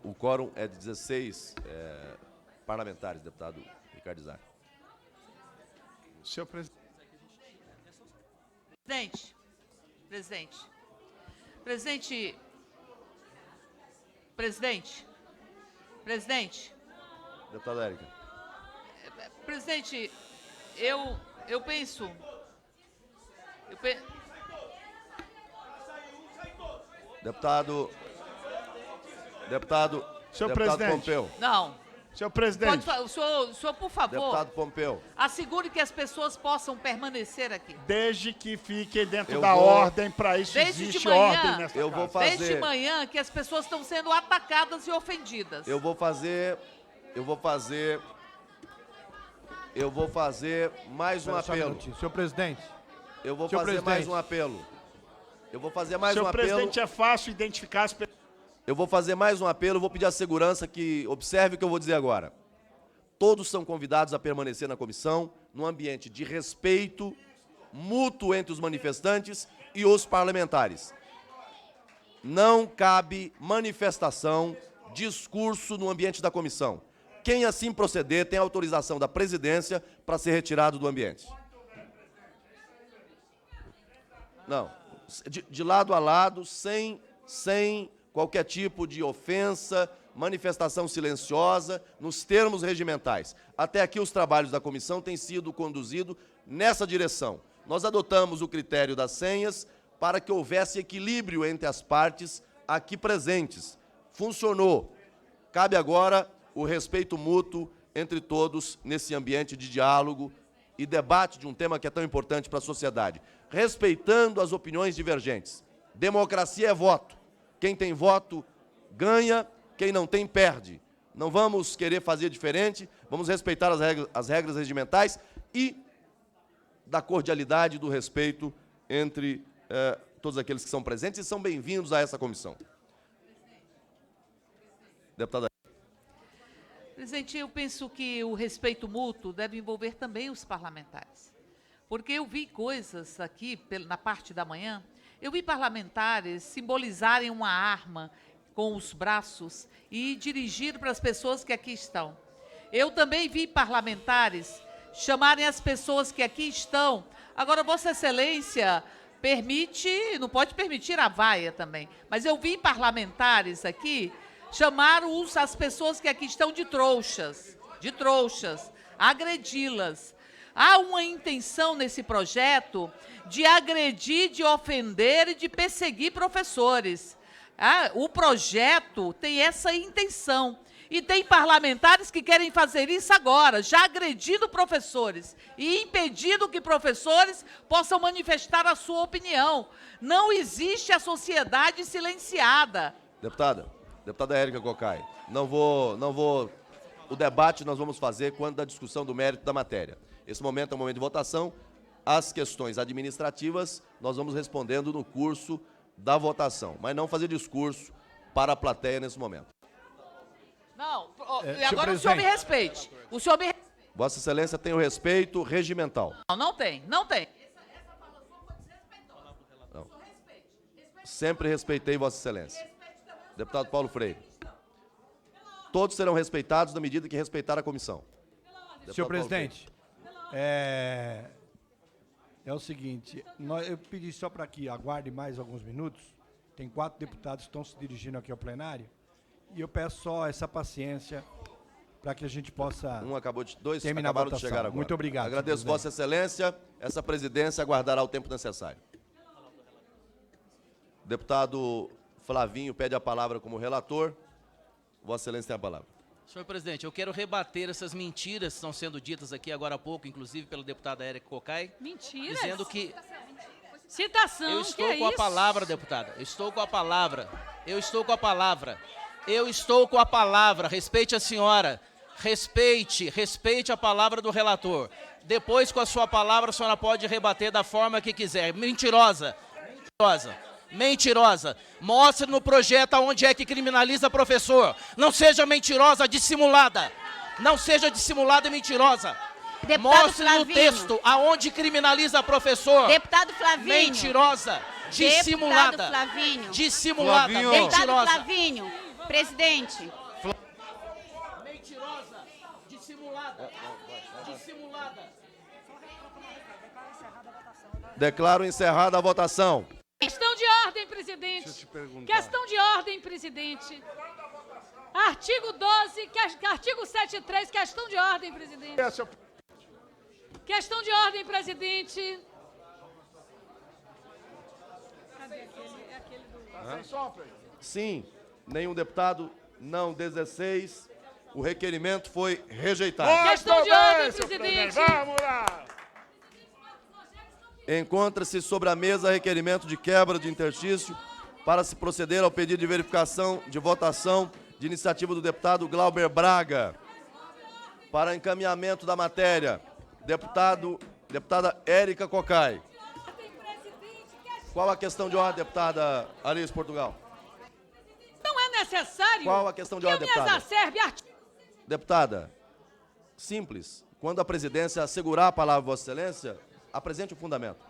O quórum é de 16 parlamentares, deputado Ricardo Izar. Senhor presidente. Presidente. Deputada Érica. Presidente, eu penso... Deputado Senhor presidente. Pompeu. Não. Senhor presidente. O senhor, por favor, deputado Pompeu. assegure que as pessoas possam permanecer aqui. Desde que fique dentro da ordem, para isso existe ordem nessa casa. Desde manhã que as pessoas estão sendo atacadas e ofendidas. Eu vou fazer mais um apelo. Senhor presidente. Eu vou fazer mais um apelo. Senhor presidente, é fácil identificar as pessoas. Eu vou fazer mais um apelo, vou pedir à segurança que observe o que eu vou dizer agora. Todos são convidados a permanecer na comissão, num ambiente de respeito mútuo entre os manifestantes e os parlamentares. Não cabe manifestação, discurso no ambiente da comissão. Quem assim proceder tem autorização da presidência para ser retirado do ambiente. Não, de lado a lado, sem qualquer tipo de ofensa, manifestação silenciosa, nos termos regimentais. Até aqui os trabalhos da comissão têm sido conduzidos nessa direção. Nós adotamos o critério das senhas para que houvesse equilíbrio entre as partes aqui presentes. Funcionou. Cabe agora o respeito mútuo entre todos nesse ambiente de diálogo e debate de um tema que é tão importante para a sociedade, respeitando as opiniões divergentes. Democracia é voto. Quem tem voto ganha, quem não tem perde. Não vamos querer fazer diferente, vamos respeitar as regras regimentais e da cordialidade e do respeito entre todos aqueles que são presentes e são bem-vindos a essa comissão. Deputada. Presidente, eu penso que o respeito mútuo deve envolver também os parlamentares. Porque eu vi coisas aqui, na parte da manhã, eu vi parlamentares simbolizarem uma arma com os braços e dirigir para as pessoas que aqui estão. Eu também vi parlamentares chamarem as pessoas que aqui estão. Agora, Vossa Excelência permite, não pode permitir a vaia também, mas eu vi parlamentares aqui chamar as pessoas que aqui estão de trouxas, agredi-las. Há uma intenção nesse projeto de agredir, de ofender e de perseguir professores. O projeto tem essa intenção. E tem parlamentares que querem fazer isso agora, já agredindo professores e impedindo que professores possam manifestar a sua opinião. Não existe a sociedade silenciada. Deputada Érica Cocai, não vou... O debate nós vamos fazer quando da discussão do mérito da matéria. Esse momento é um momento de votação. As questões administrativas nós vamos respondendo no curso da votação, mas não fazer discurso para a plateia nesse momento. Não, agora o senhor me respeite. O senhor me... Vossa Excelência tem o respeito regimental. Não tem. Não. Sempre respeitei Vossa Excelência. Deputado Paulo Freire. Todos serão respeitados na medida que respeitar a comissão. Senhor presidente, é o seguinte, eu pedi só para que aguarde mais alguns minutos. Tem 4 deputados que estão se dirigindo aqui ao plenário. E eu peço só essa paciência para que a gente possa dois terminar a acabaram votação. de chegar agora. Muito obrigado. Agradeço Vossa Excelência. Essa presidência aguardará o tempo necessário. Deputado Flavinho pede a palavra como relator. Vossa Excelência tem a palavra. Senhor presidente, eu quero rebater essas mentiras que estão sendo ditas aqui agora há pouco, inclusive pela deputada Érica Cocai. Mentiras? Dizendo que... Citação, eu estou com a palavra, deputada. Eu estou com a palavra. Respeite a senhora. Respeite a palavra do relator. Depois, com a sua palavra, a senhora pode rebater da forma que quiser. Mentirosa. Mostre no projeto onde é que criminaliza professor. Não seja mentirosa, dissimulada. Não seja dissimulada e mentirosa. Deputado Mostre Flavinho. no texto aonde criminaliza professor. Deputado Flavinho. Mentirosa, dissimulada. Deputado Flavinho. Dissimulada, Flavinho. mentirosa. Deputado Flavinho. Presidente. Mentirosa, dissimulada. Declaro encerrada a votação. Questão de ordem, presidente. Deixa eu te perguntar. Questão de ordem, presidente. Artigo 12, artigo 73, questão de ordem, presidente. Questão de ordem, presidente. Cadê aquele do... Sim, nenhum deputado, não 16. O requerimento foi rejeitado. Questão de ordem, presidente. Vamos lá. Encontra-se sobre a mesa requerimento de quebra de interstício para se proceder ao pedido de verificação de votação de iniciativa do deputado Glauber Braga. Para encaminhamento da matéria, deputada Érica Cocai. Qual a questão de ordem, deputada Alice Portugal? Não é necessário. Qual a questão de ordem, deputada? Que eu me exacerbe. Deputada, simples. Quando a presidência assegurar a palavra, Vossa Excelência, apresente o fundamento.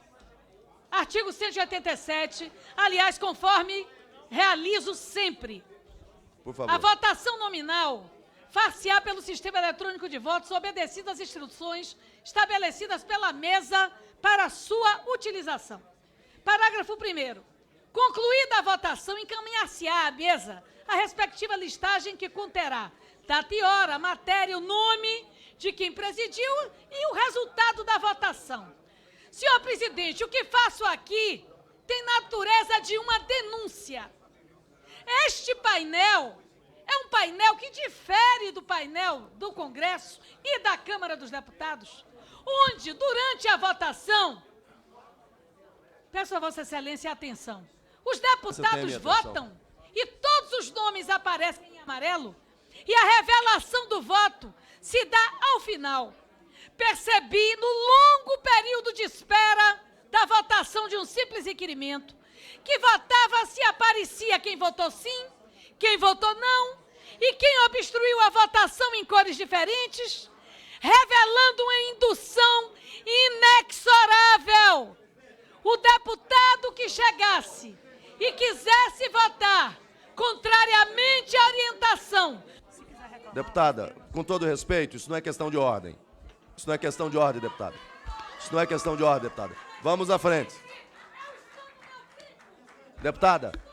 Artigo 187, aliás, conforme realizo sempre. Por favor. A votação nominal far-se-á pelo sistema eletrônico de votos, obedecidas as instruções estabelecidas pela mesa para sua utilização. Parágrafo 1º. Concluída a votação, encaminhar-se-á à mesa a respectiva listagem que conterá data e hora, matéria, o nome de quem presidiu e o resultado da votação. Senhor presidente, o que faço aqui tem natureza de uma denúncia. Este painel é um painel que difere do painel do Congresso e da Câmara dos Deputados, onde, durante a votação, peço a Vossa Excelência atenção, os deputados votam e todos os nomes aparecem em amarelo e a revelação do voto se dá ao final. Percebi, no longo período de espera da votação de um simples requerimento, que votava se aparecia quem votou sim, quem votou não, e quem obstruiu a votação em cores diferentes, revelando uma indução inexorável. O deputado que chegasse e quisesse votar contrariamente à orientação. Deputada, com todo respeito, isso não é questão de ordem. Isso não é questão de ordem, deputada. Isso não é questão de ordem, deputada. Vamos à frente.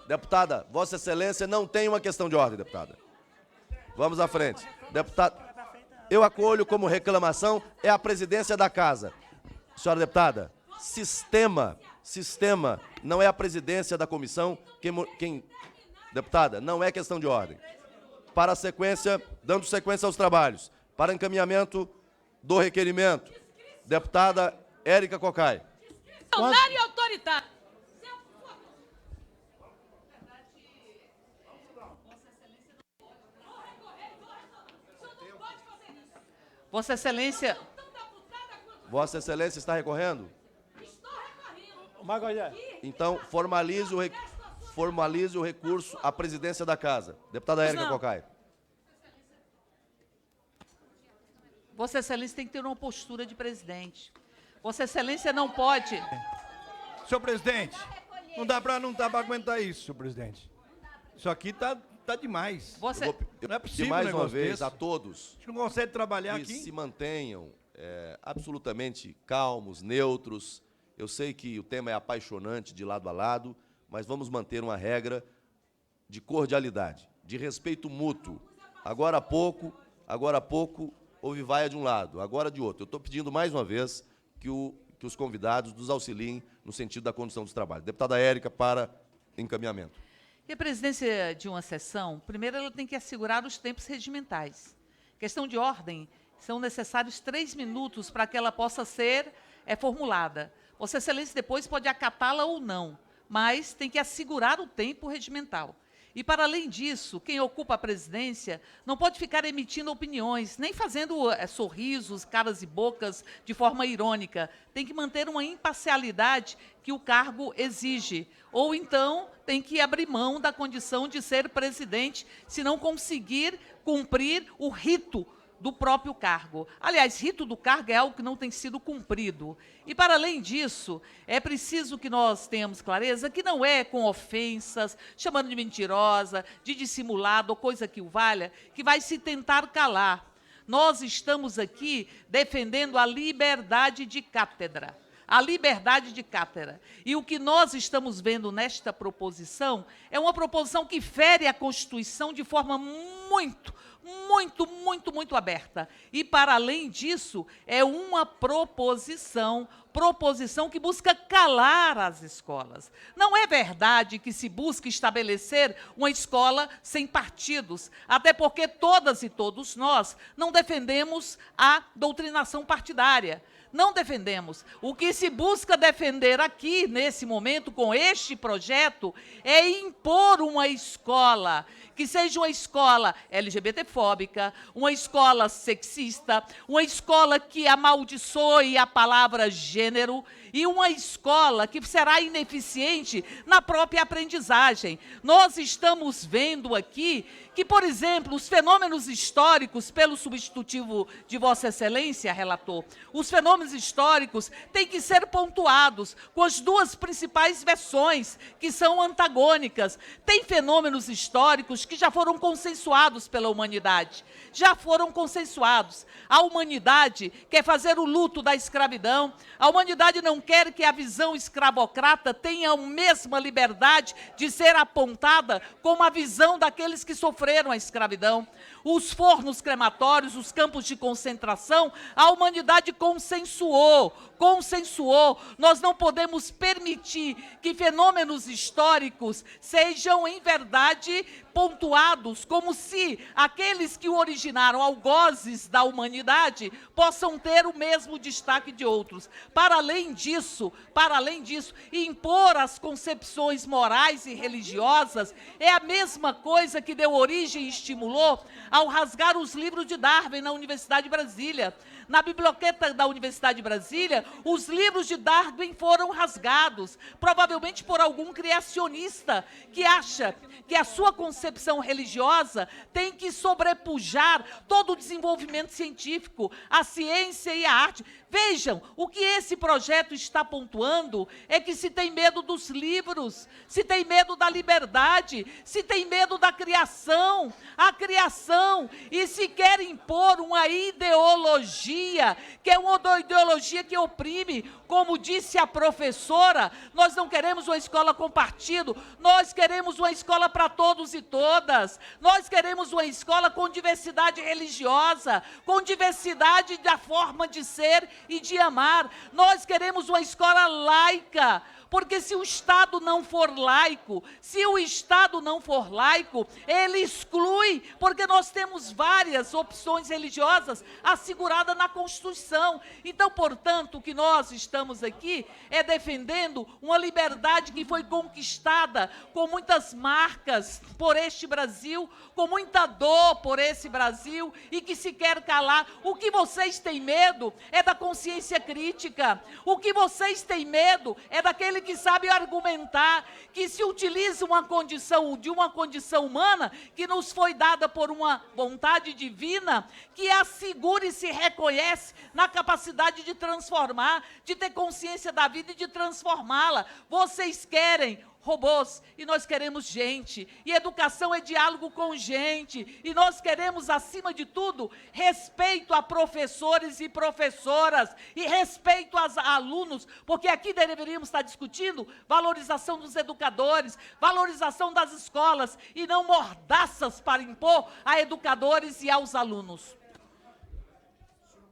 Deputada, Vossa Excelência não tem uma questão de ordem, deputada. Vamos à frente. Deputada, eu acolho como reclamação é a presidência da casa. Senhora deputada, sistema, não é a presidência da comissão deputada, não é questão de ordem. Para a sequência, dando sequência aos trabalhos, para encaminhamento do requerimento, deputada Érica Cocai. Funcionário e autoritário. Vossa Excelência... Vossa Excelência está recorrendo? Então, formalize o recurso à presidência da casa. Deputada Érica Cocai. Vossa Excelência tem que ter uma postura de presidente. Vossa Excelência não pode... Senhor presidente, não dá para aguentar isso, senhor presidente. Isso aqui tá demais. Não é possível mais uma vez a todos. A gente não consegue trabalhar que aqui. Se mantenham absolutamente calmos, neutros. Eu sei que o tema é apaixonante de lado a lado, mas vamos manter uma regra de cordialidade, de respeito mútuo. Agora há pouco, houve vaia de um lado, agora de outro. Eu estou pedindo mais uma vez que os convidados nos auxiliem no sentido da condução dos trabalhos. Deputada Érica, para encaminhamento. E a presidência de uma sessão, primeiro ela tem que assegurar os tempos regimentais. Questão de ordem, são necessários 3 minutos para que ela possa ser formulada. Vossa Excelência depois pode acatá-la ou não, mas tem que assegurar o tempo regimental. E, para além disso, quem ocupa a presidência não pode ficar emitindo opiniões, nem fazendo sorrisos, caras e bocas de forma irônica. Tem que manter uma imparcialidade que o cargo exige. Ou, então, tem que abrir mão da condição de ser presidente, se não conseguir cumprir o rito do próprio cargo. Aliás, rito do cargo é algo que não tem sido cumprido. E, para além disso, é preciso que nós tenhamos clareza que não é com ofensas, chamando de mentirosa, de dissimulado ou coisa que o valha, que vai se tentar calar. Nós estamos aqui defendendo a liberdade de cátedra. A liberdade de cátedra. E o que nós estamos vendo nesta proposição é uma proposição que fere a Constituição de forma muito aberta. E, para além disso, é uma proposição que busca calar as escolas. Não é verdade que se busca estabelecer uma escola sem partidos, até porque todas e todos nós não defendemos a doutrinação partidária. Não defendemos. O que se busca defender aqui, nesse momento, com este projeto, é impor uma escola que seja uma escola LGBTfóbica, uma escola sexista, uma escola que amaldiçoe a palavra gênero e uma escola que será ineficiente na própria aprendizagem. Nós estamos vendo aqui que, por exemplo, os fenômenos históricos, pelo substitutivo de Vossa Excelência, relator, os fenômenos históricos têm que ser pontuados com as duas principais versões, que são antagônicas. Tem fenômenos históricos que já foram consensuados pela humanidade. Já foram consensuados. A humanidade quer fazer o luto da escravidão. A humanidade não quer que a visão escravocrata tenha a mesma liberdade de ser apontada como a visão daqueles que sofreram a escravidão. Os fornos crematórios, os campos de concentração, a humanidade consensuou. Nós não podemos permitir que fenômenos históricos sejam, em verdade, pontuados como se aqueles que o originaram, algozes da humanidade, possam ter o mesmo destaque de outros. Para além disso, impor as concepções morais e religiosas é a mesma coisa que deu origem e estimulou ao rasgar os livros de Darwin na Universidade de Brasília. Na biblioteca da Universidade de Brasília, os livros de Darwin foram rasgados, provavelmente por algum criacionista que acha que a sua concepção religiosa tem que sobrepujar todo o desenvolvimento científico, a ciência e a arte. Vejam, o que esse projeto está pontuando é que se tem medo dos livros, se tem medo da liberdade, se tem medo da criação, e se quer impor uma ideologia, que é uma ideologia que oprime. Como disse a professora, nós não queremos uma escola com partido, nós queremos uma escola para todos e todas, nós queremos uma escola com diversidade religiosa, com diversidade da forma de ser e de amar. Nós queremos uma escola laica, porque se o Estado não for laico, ele exclui, porque nós temos várias opções religiosas asseguradas na Constituição. Então, portanto, o que nós estamos aqui é defendendo uma liberdade que foi conquistada com muitas marcas por este Brasil, com muita dor por esse Brasil, e que se quer calar. O que vocês têm medo é da consciência crítica. O que vocês têm medo é daquele que sabe argumentar, que se utiliza uma condição humana que nos foi dada por uma vontade divina, que assegura e se reconhece na capacidade de transformar, de ter consciência da vida e de transformá-la. Vocês querem robôs, e nós queremos gente, e educação é diálogo com gente, e nós queremos, acima de tudo, respeito a professores e professoras, e respeito aos alunos, porque aqui deveríamos estar discutindo valorização dos educadores, valorização das escolas, e não mordaças para impor a educadores e aos alunos.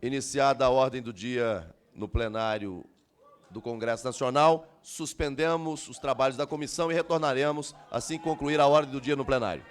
Iniciada a ordem do dia no plenário do Congresso Nacional, suspendemos os trabalhos da comissão e retornaremos assim que concluir a ordem do dia no plenário.